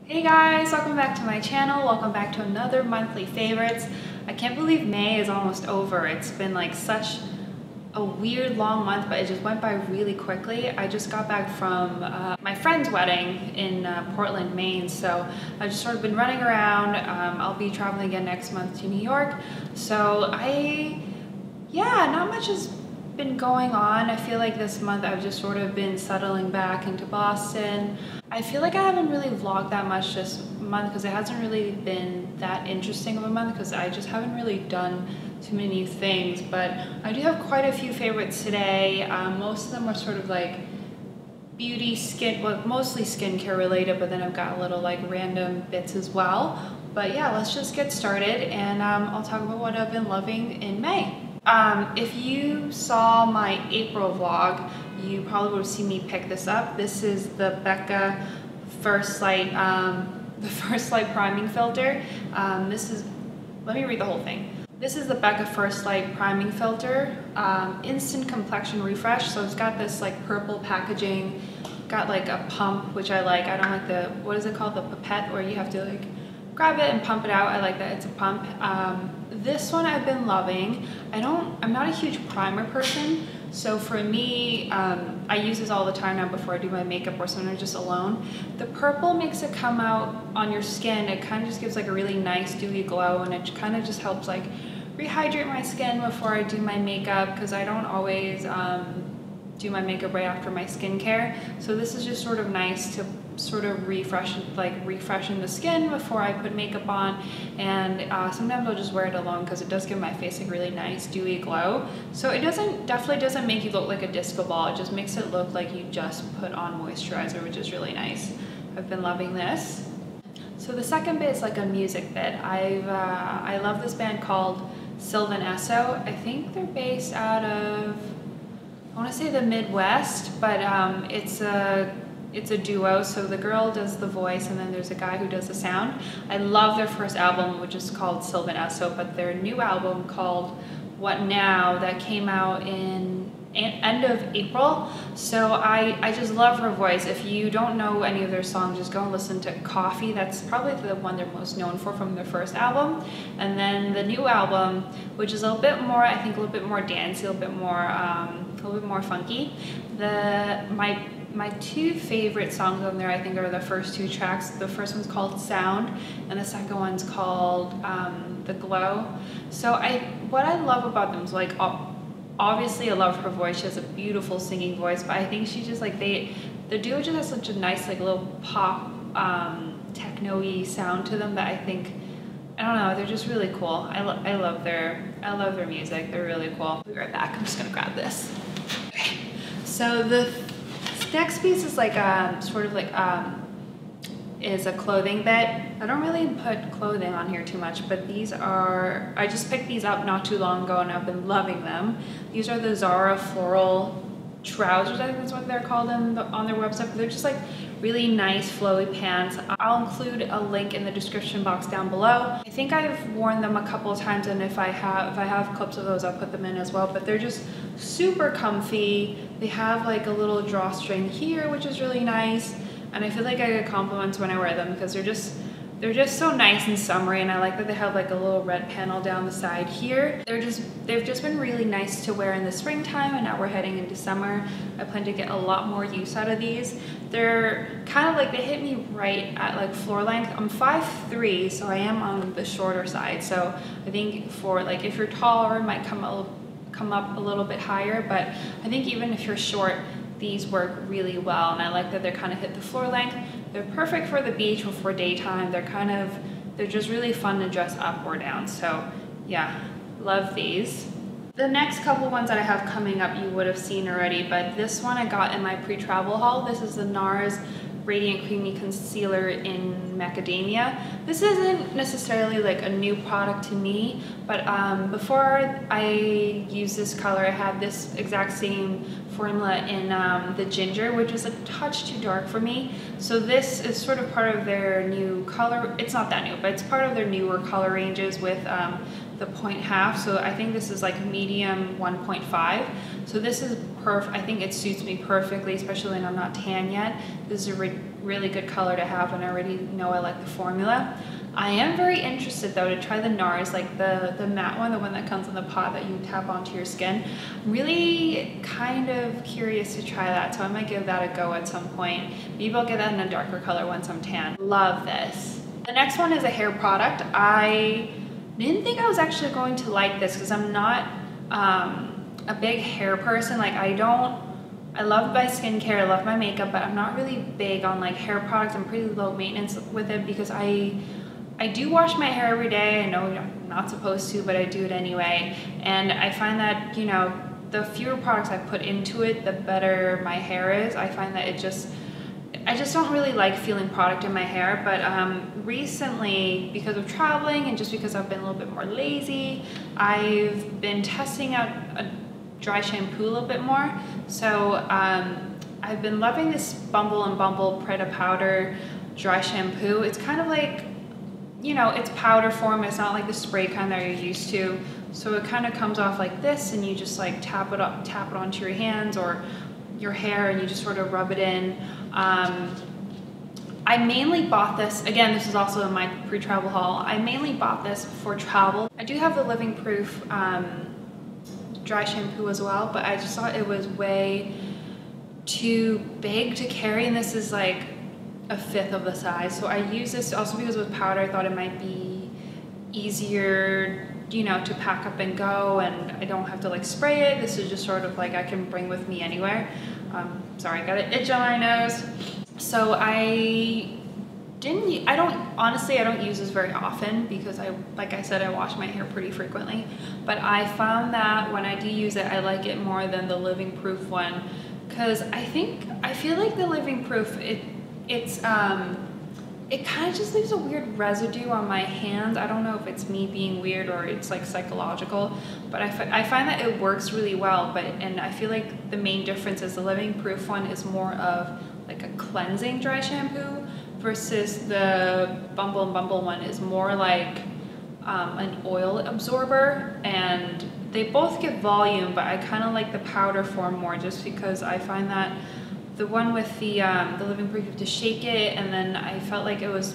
Hey guys, welcome back to my channel. Welcome back to another monthly favorites. I can't believe May is almost over. It's been like such a weird long month, but it just went by really quickly. I just got back from my friend's wedding in Portland, Maine, so I've just sort of been running around. I'll be traveling again next month to New York. So not much has been going on. I feel like this month I've just sort of been settling back into Boston. I feel like I haven't really vlogged that much this month because it hasn't really been that interesting of a month because I just haven't really done too many new things, but I do have quite a few favorites today. Most of them are sort of like beauty, skin, well, mostly skincare related, but then I've got a little like random bits as well. But yeah, let's just get started and I'll talk about what I've been loving in May. If you saw my April vlog, you probably would have seen me pick this up. This is the Becca First Light, the First Light priming filter. Let me read the whole thing. This is the Becca First Light priming filter, instant complexion refresh. So it's got this like purple packaging, got like a pump, which I like. I don't like the, what is it called? The pipette, where you have to like grab it and pump it out. I like that it's a pump. This one I've been loving. I'm not a huge primer person, so for me, I use this all the time now before I do my makeup or when I'm just alone. The purple makes it come out on your skin. It kind of just gives like a really nice dewy glow, and it kind of just helps like rehydrate my skin before I do my makeup, because I don't always do my makeup right after my skincare. So this is just sort of nice to sort of refreshen the skin before I put makeup on. And sometimes I'll just wear it alone because it does give my face a really nice dewy glow. So it definitely doesn't make you look like a disco ball. It just makes it look like you just put on moisturizer, which is really nice. I've been loving this. So the second bit is like a music bit. I love this band called Sylvan Esso. I think they're based out of, I want to say the Midwest, but it's a duo, so the girl does the voice and then there's a guy who does the sound. I love their first album, which is called Sylvan Esso, but their new album called What Now, that came out in end of April. So I just love her voice. If you don't know any of their songs, just go and listen to Coffee. That's probably the one they're most known for from their first album. And then the new album, which is a little bit more, I think a little bit more dancey, a little bit more funky. My two favorite songs on there, I think, are the first two tracks. The first one's called Sound, and the second one's called The Glow. So what I love about them is like, obviously I love her voice. She has a beautiful singing voice, but I think she just like, the duo just has such a nice like little pop, techno-y sound to them that I think, I don't know, they're just really cool. I love their music. They're really cool. I'll be right back. I'm just gonna grab this. Okay. So the next piece is like is a clothing bit. I don't really put clothing on here too much, but I just picked these up not too long ago and I've been loving them. These are the Zara Floral trousers, I think that's what they're called on their website. They're just like really nice flowy pants. I'll include a link in the description box down below. I think I've worn them a couple of times, and if I have clips of those, I'll put them in as well. But they're just super comfy. They have like a little drawstring here, which is really nice, and I feel like I get compliments when I wear them because they're just so nice and summery, and I like that they have like a little red panel down the side here. They've just been really nice to wear in the springtime, and now we're heading into summer. I plan to get a lot more use out of these. They're kind of like, they hit me right at like floor length. I'm 5'3", so I am on the shorter side. So I think for like, if you're taller, it might come up a little bit higher, but I think even if you're short, these work really well, and I like that they're kind of hit the floor length. They're perfect for the beach or for daytime. They're just really fun to dress up or down. So yeah, love these. The next couple ones that I have coming up you would have seen already, but this one I got in my pre-travel haul. This is the Nars Radiant Creamy Concealer in Macadamia. This isn't necessarily like a new product to me, but before I used this color, I had this exact same formula in the ginger, which is a touch too dark for me. So this is sort of part of their new color. It's not that new, but it's part of their newer color ranges with the 0.5. So I think this is like medium 1.5. So this is perfect. I think it suits me perfectly, especially when I'm not tan yet. This is a really good color to have, and I already know I like the formula. I am very interested though to try the Nars, like the matte one, the one that comes in the pot that you tap onto your skin. I'm really kind of curious to try that, so I might give that a go at some point. Maybe I'll get that in a darker color once I'm tan. Love this. The next one is a hair product. I didn't think I was actually going to like this because I'm not a big hair person. Like I love my skincare, I love my makeup, but I'm not really big on like hair products. I'm pretty low maintenance with it because I do wash my hair every day. I know I'm not supposed to, but I do it anyway. And I find that, you know, the fewer products I put into it, the better my hair is. I find that I just don't really like feeling product in my hair, but recently, because of traveling and just because I've been a little bit more lazy, I've been testing out a dry shampoo a little bit more. So I've been loving this Bumble Pret-a-Powder dry shampoo. It's kind of like, you know, it's powder form. It's not like the spray kind that you're used to. So it kind of comes off like this, and you just like tap it onto your hands or your hair, and you just sort of rub it in. I mainly bought this, again, this is also in my pre-travel haul. I mainly bought this for travel. I do have the Living Proof dry shampoo as well, but I just thought it was way too big to carry, and this is like a fifth of the size. So I use this also because with powder I thought it might be easier, you know, to pack up and go, and I don't have to like spray it. This is just sort of like I can bring with me anywhere. Sorry, I got an itch on my nose. So honestly, I don't use this very often because like I said, I wash my hair pretty frequently, but I found that when I do use it, I like it more than the Living Proof one, because I feel like the Living Proof, it kind of just leaves a weird residue on my hands. I don't know if it's me being weird or it's like psychological, but I find that it works really well. And I feel like the main difference is the Living Proof one is more of like a cleansing dry shampoo versus the Bumble one is more like an oil absorber, and they both give volume, but I kind of like the powder form more just because I find that the one with the Living Proof, you have to shake it, and then I felt like it was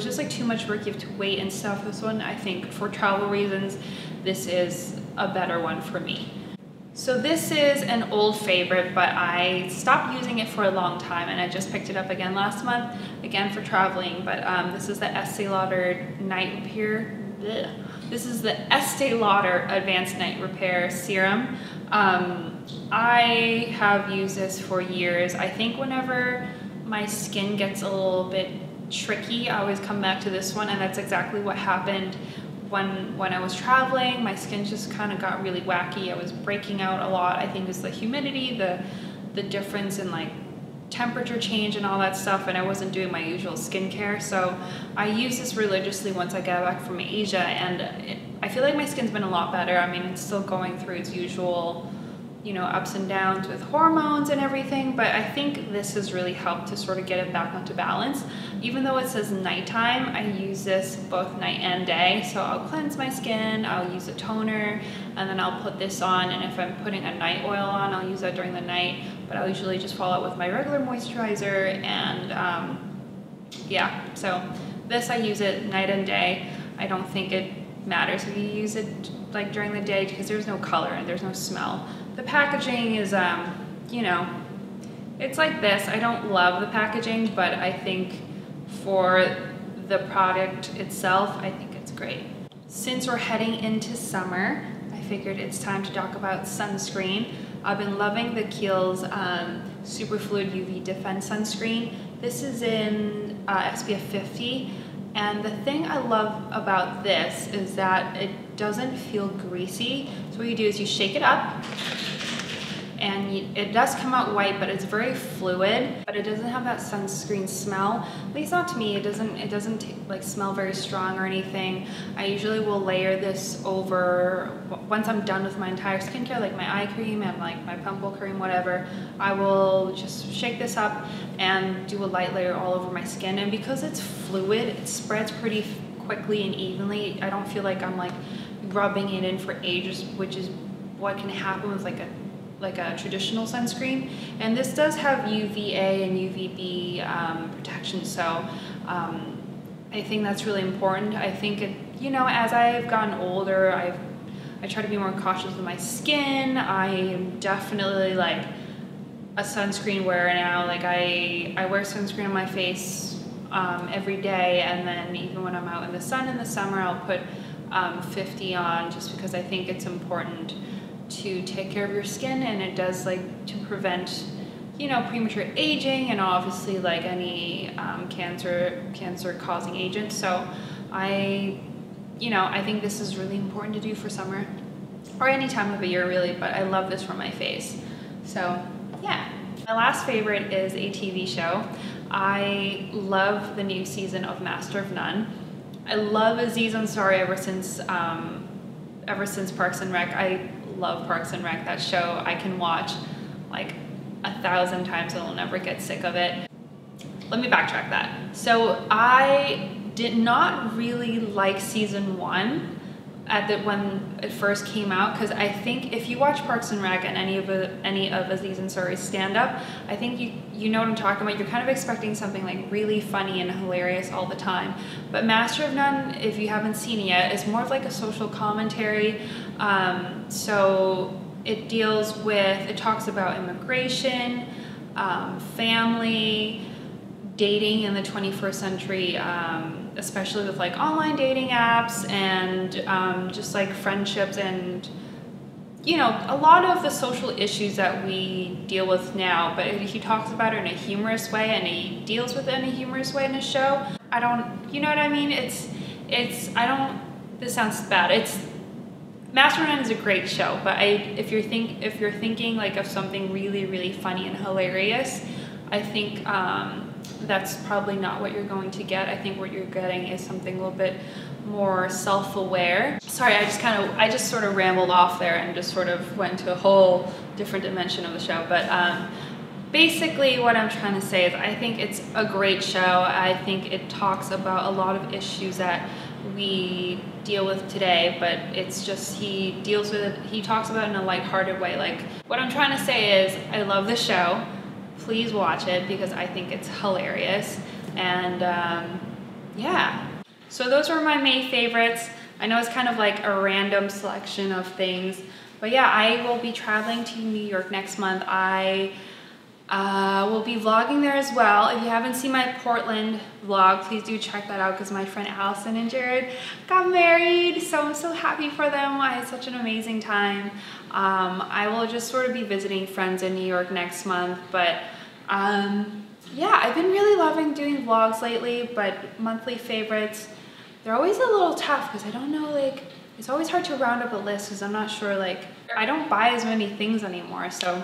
just like too much work. You have to wait and stuff. This one, I think, for travel reasons, this is a better one for me. So this is an old favorite, but I stopped using it for a long time, and I just picked it up again last month, again for traveling. But this is the Estee Lauder Night Repair. This is the Estee Lauder Advanced Night Repair Serum. I have used this for years. I think whenever my skin gets a little bit tricky, I always come back to this one, and that's exactly what happened when I was traveling. My skin just kind of got really wacky. I was breaking out a lot. I think it's the humidity, the difference in like temperature change and all that stuff, and I wasn't doing my usual skincare. So I use this religiously once I get back from Asia, and I feel like my skin's been a lot better. I mean, it's still going through its usual, you know, ups and downs with hormones and everything, but I think this has really helped to sort of get it back onto balance. Even though it says nighttime, I use this both night and day. So I'll cleanse my skin, I'll use a toner, and then I'll put this on, and if I'm putting a night oil on, I'll use that during the night, but I'll usually just follow it with my regular moisturizer. And yeah, so this, I use it night and day. I don't think it matters if you use it like during the day because there's no color and there's no smell. The packaging is, you know, it's like this. I don't love the packaging, but I think for the product itself, I think it's great. Since we're heading into summer, I figured it's time to talk about sunscreen. I've been loving the Kiehl's Superfluid UV Defense Sunscreen. This is in SPF 50. And the thing I love about this is that it doesn't feel greasy. So what you do is you shake it up, and it does come out white, but it's very fluid, but it doesn't have that sunscreen smell. At least not to me. It doesn't like smell very strong or anything. I usually will layer this over, once I'm done with my entire skincare, like my eye cream and like my pimple cream, whatever, I will just shake this up and do a light layer all over my skin. And because it's fluid, it spreads pretty quickly and evenly. I don't feel like I'm like rubbing it in for ages, which is what can happen with like a like a traditional sunscreen, and this does have UVA and UVB protection, so I think that's really important. I think it, you know, as I've gotten older, I try to be more cautious with my skin. I am definitely like a sunscreen wearer now. Like I wear sunscreen on my face every day, and then even when I'm out in the sun in the summer, I'll put 50 on, just because I think it's important to take care of your skin, and it does like to prevent, you know, premature aging and obviously like any cancer causing agents. So I think this is really important to do for summer or any time of the year really, but I love this for my face. So yeah. My last favorite is a TV show. I love the new season of Master of None. I love Aziz Ansari ever since Parks and Rec. I love Parks and Rec. That show I can watch like 1,000 times and I'll never get sick of it. Let me backtrack that. So I did not really like season 1 when it first came out, because I think if you watch Parks and Rec and any of Aziz Ansari's stand-up, I think you know what I'm talking about. You're kind of expecting something like really funny and hilarious all the time. But Master of None, if you haven't seen it yet, is more of like a social commentary. So it talks about immigration, family, dating in the 21st century, especially with like online dating apps and just like friendships and, you know, a lot of the social issues that we deal with now, but he talks about it in a humorous way, and he deals with it in a humorous way in his show. You know what I mean? This sounds bad. Master of None is a great show, but if you're thinking like of something really, really funny and hilarious, I think that's probably not what you're going to get. I think what you're getting is something a little bit more self-aware. Sorry, I just sort of rambled off there and just sort of went to a whole different dimension of the show. But basically what I'm trying to say is I think it's a great show. I think it talks about a lot of issues that we deal with today, but it's just he talks about it in a lighthearted way. Like, what I'm trying to say is I love the show. Please watch it because I think it's hilarious. And yeah, so those were my May favorites. I know it's kind of like a random selection of things, but yeah, I will be traveling to New York next month. I will be vlogging there as well. If you haven't seen my Portland vlog, please do check that out, because my friend Allison and Jared got married, so I'm so happy for them. I had such an amazing time. I will just sort of be visiting friends in New York next month, but yeah, I've been really loving doing vlogs lately, but monthly favorites, they're always a little tough because I don't know, like, it's always hard to round up a list because I'm not sure, like, I don't buy as many things anymore, so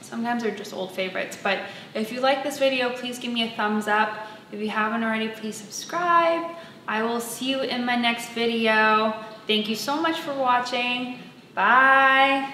sometimes they're just old favorites. But if you like this video, please give me a thumbs up. If you haven't already, please subscribe. I will see you in my next video. Thank you so much for watching. Bye.